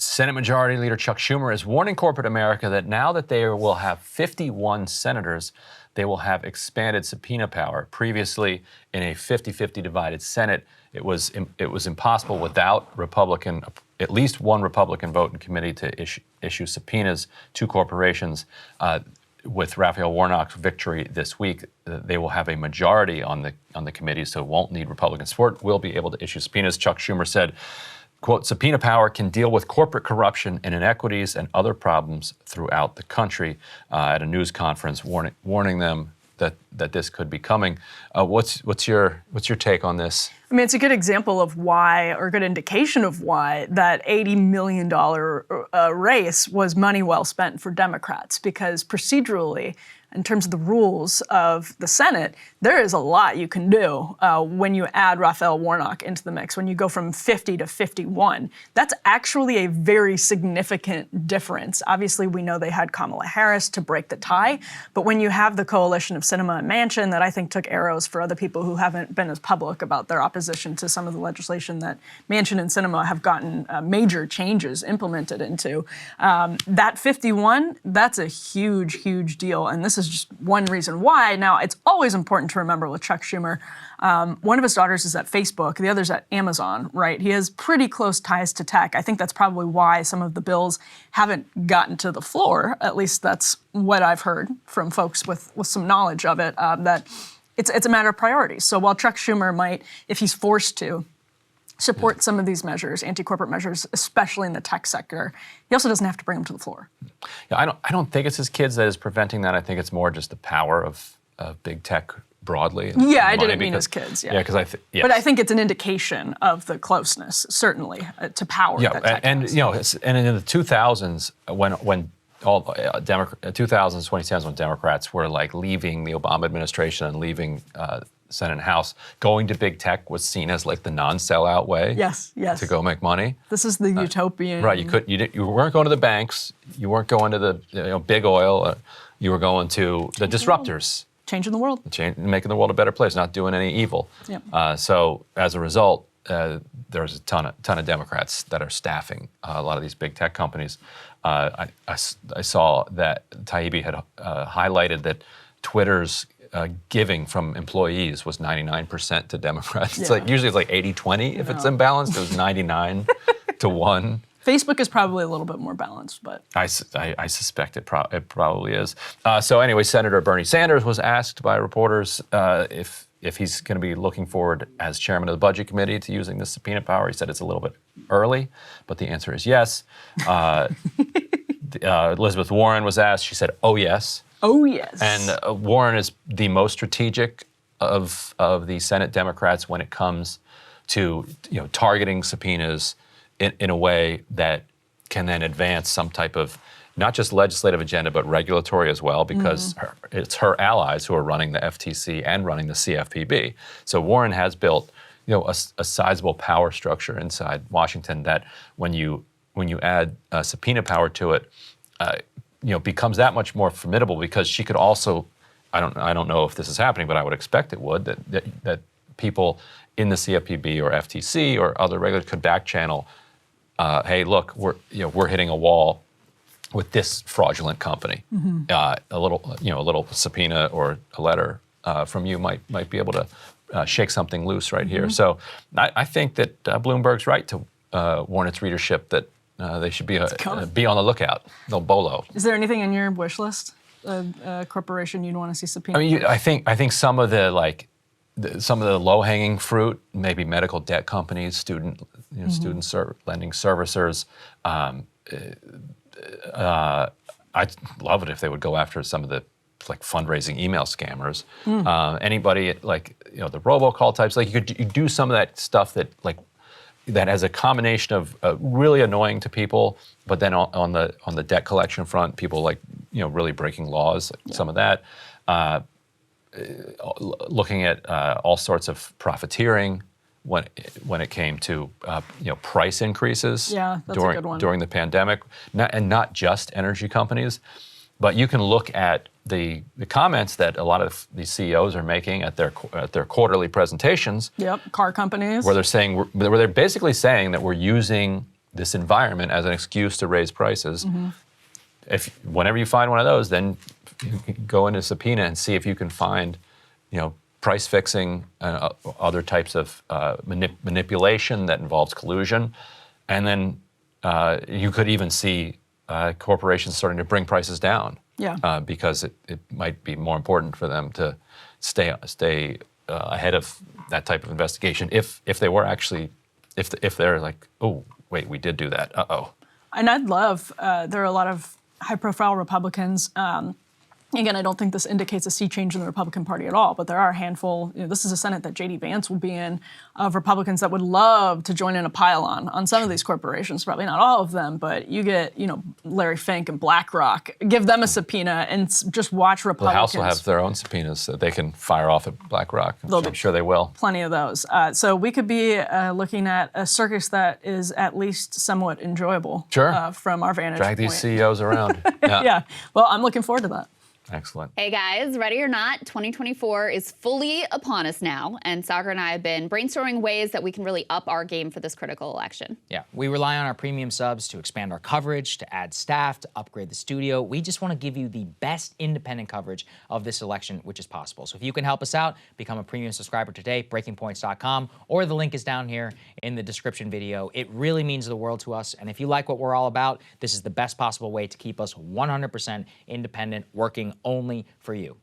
Senate Majority Leader Chuck Schumer is warning corporate America that now that they will have 51 senators, they will have expanded subpoena power. Previously, in a 50-50 divided Senate, it was impossible without at least one Republican vote in committee to issue subpoenas to corporations. With Raphael Warnock's victory this week, they will have a majority on the committee, so won't need Republican support. Will be able to issue subpoenas. Chuck Schumer said, quote, subpoena power can deal with corporate corruption and inequities and other problems throughout the country, at a news conference warning them that this could be coming. What's your take on this? I mean, it's a good example of why, or a good indication of why, that $80 million race was money well spent for Democrats, because procedurally, in terms of the rules of the Senate, there is a lot you can do when you add Raphael Warnock into the mix. When you go from 50 to 51, that's actually a very significant difference. Obviously, we know they had Kamala Harris to break the tie, but when you have the coalition of Sinema and Manchin that I think took arrows for other people who haven't been as public about their opposition to some of the legislation that Manchin and Sinema have gotten major changes implemented into, that 51, that's a huge, huge deal. And this is just one reason why. Now, it's always important to remember with Chuck Schumer, one of his daughters is at Facebook, the other's at Amazon, right? He has pretty close ties to tech. I think that's probably why some of the bills haven't gotten to the floor. At least that's what I've heard from folks with some knowledge of it, that it's a matter of priorities. So while Chuck Schumer might, if he's forced to, support some of these measures, anti-corporate measures, especially in the tech sector, he also doesn't have to bring them to the floor. Yeah, I don't think it's his kids that is preventing that. I think it's more just the power of big tech broadly. Yeah, I didn't mean his kids. Yeah, because yes. But I think it's an indication of the closeness, certainly, to power. Yeah, that tech and has. and in the 2000s, when all 2000s, 2010s, when Democrats were like leaving the Obama administration and leaving Senate and House, going to big tech was seen as like the non-sellout way. Yes. To go make money. This is the utopian. Right. You weren't going to the banks. You weren't going to the big oil. You were going to the disruptors. Changing the world. Making the world a better place. Not doing any evil. Yep. So as a result, there's a ton of Democrats that are staffing a lot of these big tech companies. I saw that Taibbi had highlighted that Twitter's giving from employees was 99% to Democrats. It's like usually it's like 80-20 if it's imbalanced. It was 99 to 1. Facebook is probably a little bit more balanced, but I suspect it probably is. So anyway, Senator Bernie Sanders was asked by reporters if he's going to be looking forward as chairman of the Budget Committee to using this subpoena power. He said it's a little bit early, but the answer is yes. Elizabeth Warren was asked. She said, "Oh yes." Oh yes. And Warren is the most strategic of the Senate Democrats when it comes to targeting subpoenas in a way that can then advance some type of not just legislative agenda but regulatory as well, because it's her allies who are running the FTC and running the CFPB. So Warren has built a sizable power structure inside Washington that when you add subpoena power to it, becomes that much more formidable, because she could also, I don't know if this is happening, but I would expect it would, that people in the CFPB or FTC or other regulators could back channel, hey, look, we're hitting a wall with this fraudulent company. A little subpoena or a letter from you might be able to shake something loose right here. So I think that Bloomberg's right to warn its readership that they should be on the lookout. They'll bolo. Is there anything in your wish list, a corporation you'd want to see subpoena? I mean, I think some of the low-hanging fruit, maybe medical debt companies, student lending servicers. I'd love it if they would go after some of the fundraising email scammers. Anybody the robocall types. You could do some of that stuff that has a combination of really annoying to people, but then on the debt collection front, people really breaking laws, some of that. Looking at all sorts of profiteering when it came to price increases during the pandemic, not just energy companies, but you can look at the comments that a lot of these CEOs are making at their quarterly presentations. Yep, car companies. Where they're basically saying that we're using this environment as an excuse to raise prices. If whenever you find one of those, then you can go into subpoena and see if you can find, price fixing, other types of manipulation that involves collusion, and then you could even see corporations starting to bring prices down. Yeah. Because it might be more important for them to stay ahead of that type of investigation if they were actually if they're like, oh wait, we did do that. And I'd love, there are a lot of high-profile Republicans. Again, I don't think this indicates a sea change in the Republican Party at all, but there are a handful, this is a Senate that J.D. Vance will be in, of Republicans that would love to join in a pile-on some of these corporations, probably not all of them, but you get, Larry Fink and BlackRock, give them a subpoena and just watch Republicans. The House will have their own subpoenas that they can fire off at BlackRock. I'm sure they will. Plenty of those. So we could be looking at a circus that is at least somewhat enjoyable from our vantage point. Drag these CEOs around. Yeah. Well, I'm looking forward to that. Excellent. Hey guys, ready or not, 2024 is fully upon us now, and Sagar and I have been brainstorming ways that we can really up our game for this critical election. Yeah, we rely on our premium subs to expand our coverage, to add staff, to upgrade the studio. We just want to give you the best independent coverage of this election, which is possible. So if you can help us out, become a premium subscriber today, breakingpoints.com, or the link is down here in the description video. It really means the world to us, and if you like what we're all about, this is the best possible way to keep us 100% independent, working only for you.